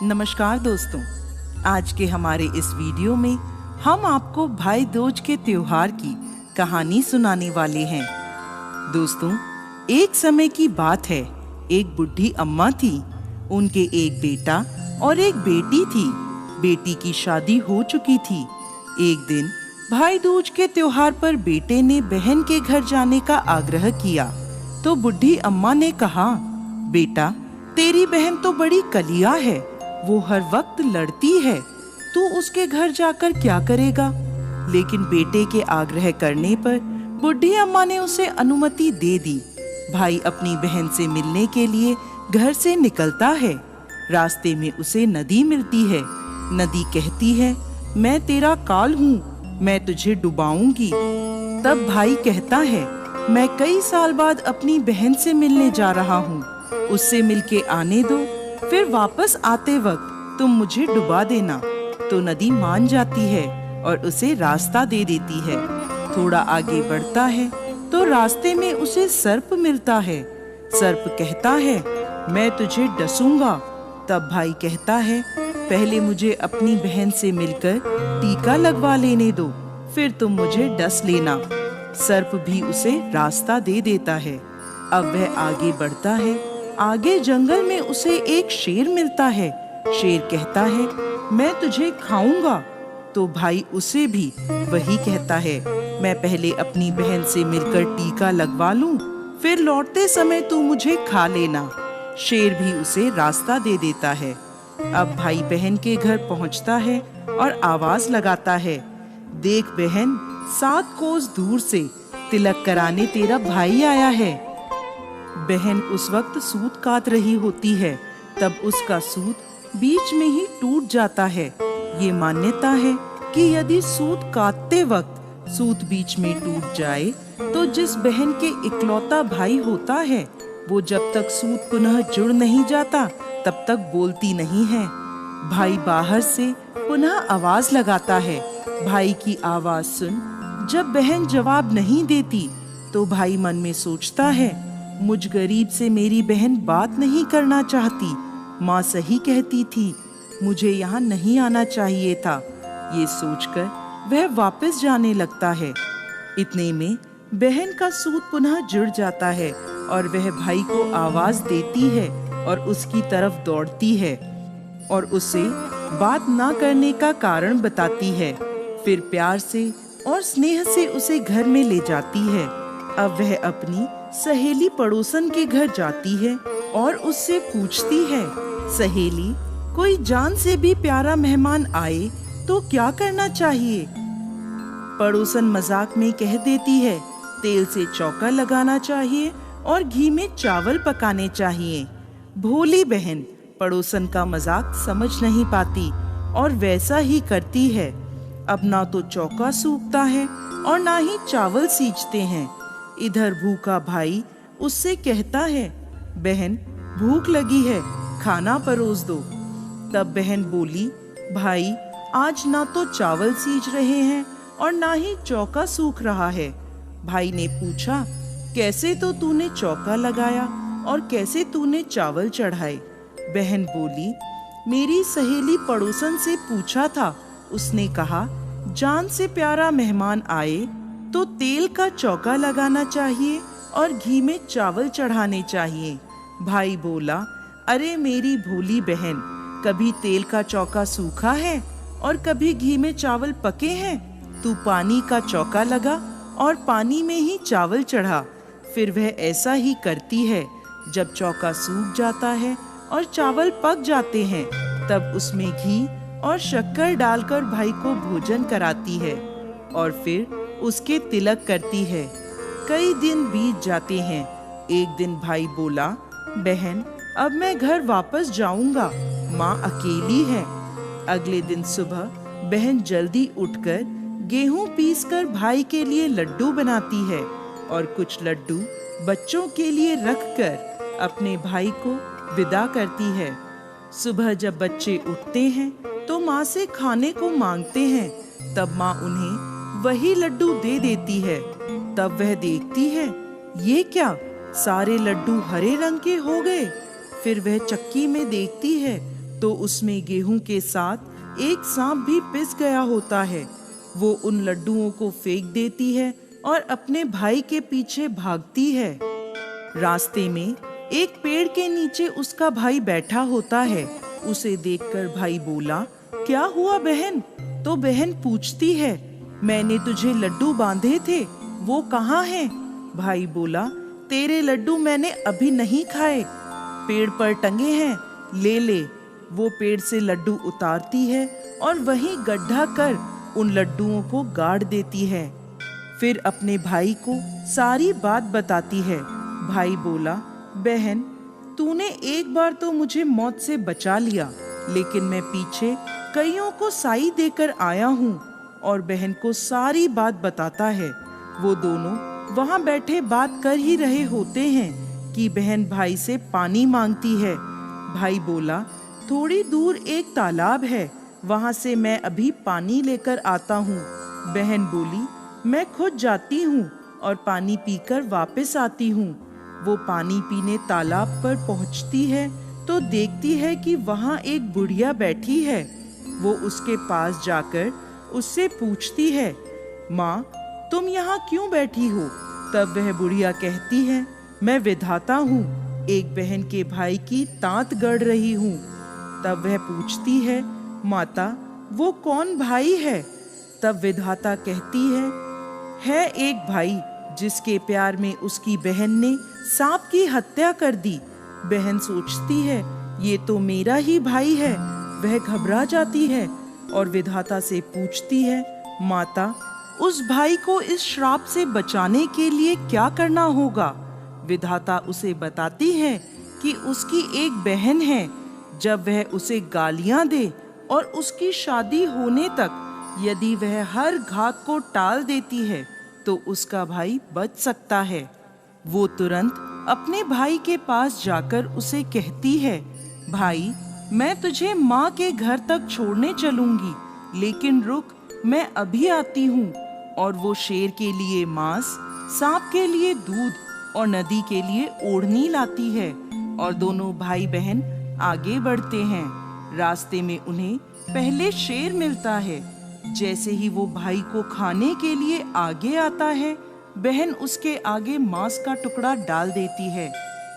नमस्कार दोस्तों, आज के हमारे इस वीडियो में हम आपको भाई दूज के त्योहार की कहानी सुनाने वाले हैं। दोस्तों, एक समय की बात है। एक बुढ़ी अम्मा थी। उनके एक बेटा और एक बेटी थी। बेटी की शादी हो चुकी थी। एक दिन भाई दूज के त्योहार पर बेटे ने बहन के घर जाने का आग्रह किया तो बुढ़ी अम्मा ने कहा, बेटा, तेरी बहन तो बड़ी कलिया है, वो हर वक्त लड़ती है, तू उसके घर जाकर क्या करेगा। लेकिन बेटे के आग्रह करने पर बुढ़ी अम्मा ने उसे अनुमति दे दी। भाई अपनी बहन से मिलने के लिए घर से निकलता है। रास्ते में उसे नदी मिलती है। नदी कहती है, मैं तेरा काल हूँ, मैं तुझे डुबाऊंगी। तब भाई कहता है, मैं कई साल बाद अपनी बहन से मिलने जा रहा हूँ, उससे मिलके आने दो, फिर वापस आते वक्त तुम मुझे डुबा देना। तो नदी मान जाती है और उसे रास्ता दे देती है। थोड़ा आगे बढ़ता है तो रास्ते में उसे सर्प मिलता है। सर्प कहता है, मैं तुझे डसूंगा। तब भाई कहता है, पहले मुझे अपनी बहन से मिलकर टीका लगवा लेने दो, फिर तुम मुझे डस लेना। सर्प भी उसे रास्ता दे देता है। अब वह आगे बढ़ता है। आगे जंगल में उसे एक शेर मिलता है। शेर कहता है, मैं तुझे खाऊंगा। तो भाई उसे भी वही कहता है, मैं पहले अपनी बहन से मिलकर टीका लगवा लूं, फिर लौटते समय तू मुझे खा लेना। शेर भी उसे रास्ता दे देता है। अब भाई बहन के घर पहुंचता है और आवाज लगाता है, देख बहन, 7 कोस दूर से तिलक कराने तेरा भाई आया है। बहन उस वक्त सूत काट रही होती है। तब उसका सूत बीच में ही टूट जाता है। ये मान्यता है कि यदि सूत काटते वक्त सूत बीच में टूट जाए तो जिस बहन के इकलौता भाई होता है वो जब तक सूत पुनः जुड़ नहीं जाता तब तक बोलती नहीं है। भाई बाहर से पुनः आवाज लगाता है। भाई की आवाज सुन जब बहन जवाब नहीं देती तो भाई मन में सोचता है, मुझ गरीब से मेरी बहन बात नहीं करना चाहती। माँ सही कहती थी, मुझे यहाँ नहीं आना चाहिए था। ये सोचकर वह वापस जाने लगता है। इतने में बहन का सूत पुनः जुड़ जाता है और वह भाई को आवाज देती है और उसकी तरफ दौड़ती है और उसे बात ना करने का कारण बताती है। फिर प्यार से और स्नेह से उसे घर में ले जाती है। अब वह अपनी सहेली पड़ोसन के घर जाती है और उससे पूछती है, सहेली, कोई जान से भी प्यारा मेहमान आए तो क्या करना चाहिए। पड़ोसन मजाक में कह देती है, तेल से चौका लगाना चाहिए और घी में चावल पकाने चाहिए। भोली बहन पड़ोसन का मजाक समझ नहीं पाती और वैसा ही करती है। अब ना तो चौका सूखता है और ना ही चावल सींचते हैं। इधर भूखा भाई उससे कहता है, बहन, भूख लगी है, खाना परोस दो। तब बहन बोली, भाई, आज ना तो चावल सींच रहे हैं और ना ही चौका सूख रहा है। भाई ने पूछा, कैसे तो तूने चौका लगाया और कैसे तूने चावल चढ़ाए। बहन बोली, मेरी सहेली पड़ोसन से पूछा था, उसने कहा, जान से प्यारा मेहमान आए तो तेल का चौका लगाना चाहिए और घी में चावल चढ़ाने चाहिए। भाई बोला, अरे मेरी भोली बहन, कभी तेल का चौका सूखा है और कभी घी में चावल पके हैं। तू पानी का चौका लगा और पानी में ही चावल चढ़ा। फिर वह ऐसा ही करती है। जब चौका सूख जाता है और चावल पक जाते हैं तब उसमें घी और शक्कर डालकर भाई को भोजन कराती है और फिर उसके तिलक करती है। कई दिन बीत जाते हैं। एक दिन भाई बोला, बहन, अब मैं घर वापस जाऊंगा, माँ अकेली है। अगले दिन सुबह बहन जल्दी उठकर गेहूं पीसकर भाई के लिए लड्डू बनाती है और कुछ लड्डू बच्चों के लिए रखकर अपने भाई को विदा करती है। सुबह जब बच्चे उठते हैं तो माँ से खाने को मांगते हैं। तब माँ उन्हें वही लड्डू दे देती है। तब वह देखती है, ये क्या, सारे लड्डू हरे रंग के हो गए। फिर वह चक्की में देखती है तो उसमें गेहूं के साथ एक सांप भी पिस गया होता है। वो उन लड्डुओं को फेंक देती है और अपने भाई के पीछे भागती है। रास्ते में एक पेड़ के नीचे उसका भाई बैठा होता है। उसे देखकर भाई बोला, क्या हुआ बहन? तो बहन पूछती है, मैंने तुझे लड्डू बांधे थे, वो कहाँ हैं? भाई बोला, तेरे लड्डू मैंने अभी नहीं खाए, पेड़ पर टंगे हैं, ले ले। वो पेड़ से लड्डू उतारती है और वहीं गड्ढा कर उन लड्डुओं को गाड़ देती है। फिर अपने भाई को सारी बात बताती है। भाई बोला, बहन तूने एक बार तो मुझे मौत से बचा लिया, लेकिन मैं पीछे कईयों को साई देकर आया हूँ। और बहन को सारी बात बताता है। वो दोनों वहाँ बैठे बात कर ही रहे होते हैं कि बहन भाई से पानी मांगती है। भाई बोला, थोड़ी दूर एक तालाब है, वहाँ से मैं अभी पानी लेकर आता हूँ। बहन बोली, मैं खुद जाती हूँ और पानी पीकर वापस आती हूँ। वो पानी पीने तालाब पर पहुँचती है तो देखती है कि वहाँ एक बुढ़िया बैठी है। वो उसके पास जाकर उससे पूछती है, माँ तुम यहाँ क्यों बैठी हो? तब वह बुढ़िया कहती है, मैं विधाता हूँ, एक बहन के भाई की तांत गढ़ रही हूँ। तब वह पूछती है, माता वो कौन भाई है? तब विधाता कहती है एक भाई जिसके प्यार में उसकी बहन ने सांप की हत्या कर दी। बहन सोचती है, ये तो मेरा ही भाई है। वह घबरा जाती है और विधाता से पूछती है, माता उस भाई को इस श्राप से बचाने के लिए क्या करना होगा? विधाता उसे बताती है कि उसकी एक बहन है, जब वह उसे गालियां दे और उसकी शादी होने तक यदि वह हर घात को टाल देती है तो उसका भाई बच सकता है। वो तुरंत अपने भाई के पास जाकर उसे कहती है, भाई मैं तुझे माँ के घर तक छोड़ने चलूंगी, लेकिन रुक, मैं अभी आती हूँ। और वो शेर के लिए मांस, सांप के लिए दूध और नदी के लिए ओढ़नी लाती है और दोनों भाई बहन आगे बढ़ते हैं। रास्ते में उन्हें पहले शेर मिलता है। जैसे ही वो भाई को खाने के लिए आगे आता है, बहन उसके आगे मांस का टुकड़ा डाल देती है।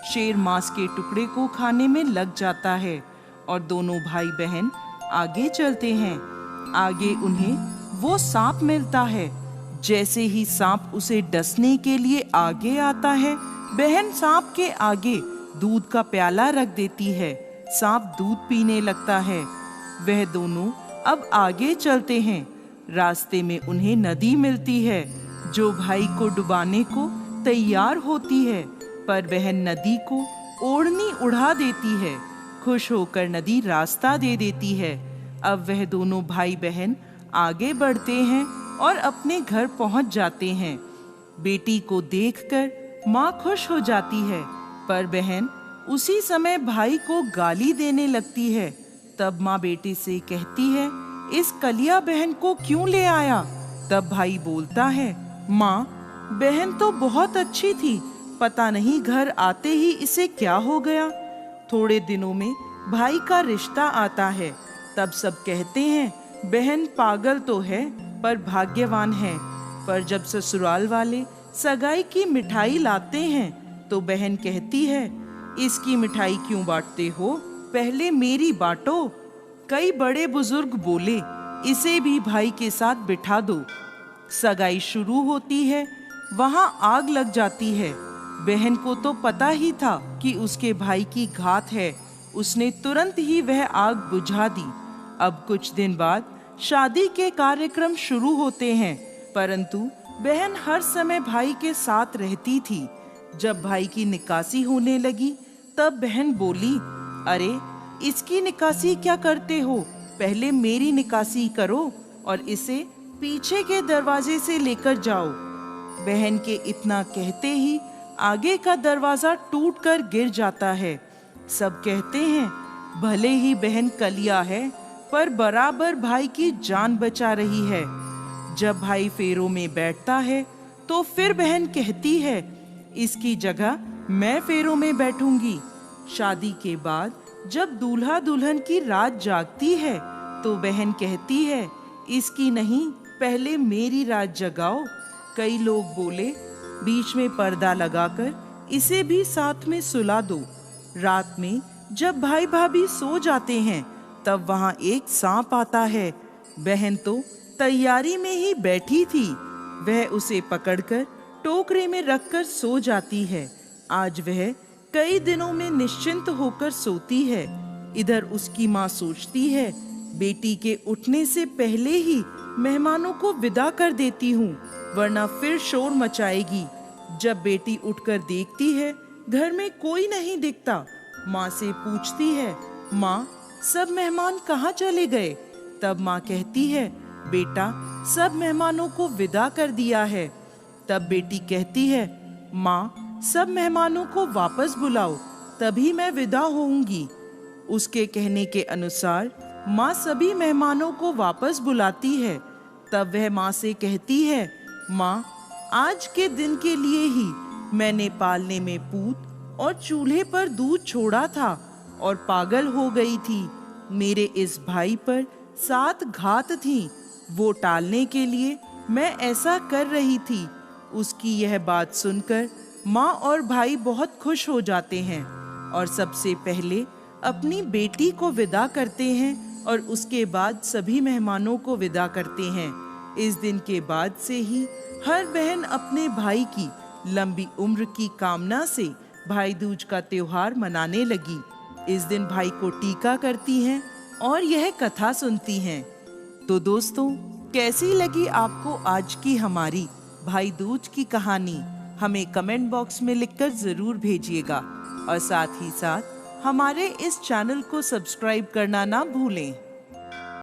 शेर मांस के टुकड़े को खाने में लग जाता है और दोनों भाई बहन आगे चलते हैं। आगे उन्हें वो सांप मिलता है। जैसे ही सांप उसे डसने के लिए आगे आता है, बहन सांप के आगे दूध का प्याला रख देती है। सांप दूध पीने लगता है। वह दोनों अब आगे चलते हैं। रास्ते में उन्हें नदी मिलती है जो भाई को डुबाने को तैयार होती है, पर वह नदी को ओढ़नी उड़ा देती है। खुश होकर नदी रास्ता दे देती है। अब वह दोनों भाई बहन आगे बढ़ते हैं और अपने घर पहुंच जाते हैं। बेटी को देखकर माँ खुश हो जाती है, पर बहन उसी समय भाई को गाली देने लगती है। तब माँ बेटी से कहती है, इस कलिया बहन को क्यों ले आया? तब भाई बोलता है, माँ बहन तो बहुत अच्छी थी, पता नहीं घर आते ही इसे क्या हो गया। थोड़े दिनों में भाई का रिश्ता आता है। तब सब कहते हैं, बहन पागल तो है पर भाग्यवान है। पर जब ससुराल वाले सगाई की मिठाई लाते हैं तो बहन कहती है, इसकी मिठाई क्यों बांटते हो, पहले मेरी बांटो। कई बड़े बुजुर्ग बोले, इसे भी भाई के साथ बिठा दो। सगाई शुरू होती है। वहां आग लग जाती है। बहन को तो पता ही था कि उसके भाई की घात है। उसने तुरंत ही वह आग बुझा दी। अब कुछ दिन बाद शादी के कार्यक्रम शुरू होते हैं, परंतु बहन हर समय भाई के साथ रहती थी। जब भाई की निकासी होने लगी तब बहन बोली, अरे इसकी निकासी क्या करते हो, पहले मेरी निकासी करो और इसे पीछे के दरवाजे से लेकर जाओ। बहन के इतना कहते ही आगे का दरवाजा टूटकर गिर जाता है। सब कहते हैं, भले ही बहन कलिया है पर बराबर भाई की जान बचा रही है। जब भाई फेरों में बैठता है तो फिर बहन कहती है, इसकी जगह मैं फेरों में बैठूंगी। शादी के बाद जब दूल्हा दुल्हन की रात जागती है तो बहन कहती है, इसकी नहीं, पहले मेरी रात जगाओ। कई लोग बोले, बीच में पर्दा लगाकर इसे भी साथ में सुला दो। रात में जब भाई भाभी सो जाते हैं तब वहां एक सांप आता है। बहन तो तैयारी में ही बैठी थी। वह उसे पकड़कर टोकरे में रखकर सो जाती है। आज वह कई दिनों में निश्चिंत होकर सोती है। इधर उसकी माँ सोचती है, बेटी के उठने से पहले ही मेहमानों को विदा कर देती हूँ, वरना फिर शोर मचाएगी। जब बेटी उठकर देखती है घर में कोई नहीं दिखता, माँ से पूछती है, माँ सब मेहमान कहाँ चले गए? तब माँ कहती है, बेटा सब मेहमानों को विदा कर दिया है। तब बेटी कहती है, माँ सब मेहमानों को वापस बुलाओ, तभी मैं विदा होऊंगी। उसके कहने के अनुसार माँ सभी मेहमानों को वापस बुलाती है। तब वह माँ से कहती है, माँ आज के दिन के लिए ही मैंने पालने में पूत और चूल्हे पर दूध छोड़ा था और पागल हो गई थी। मेरे इस भाई पर 7 घात थी, वो टालने के लिए मैं ऐसा कर रही थी। उसकी यह बात सुनकर माँ और भाई बहुत खुश हो जाते हैं और सबसे पहले अपनी बेटी को विदा करते हैं और उसके बाद सभी मेहमानों को विदा करते हैं। इस दिन के बाद से ही हर बहन अपने भाई की लंबी उम्र की कामना से भाई दूज का त्योहार मनाने लगी। इस दिन भाई को टीका करती हैं और यह कथा सुनती हैं। तो दोस्तों, कैसी लगी आपको आज की हमारी भाई दूज की कहानी? हमें कमेंट बॉक्स में लिखकर जरूर भेजिएगा और साथ ही साथ हमारे इस चैनल को सब्सक्राइब करना ना भूलें।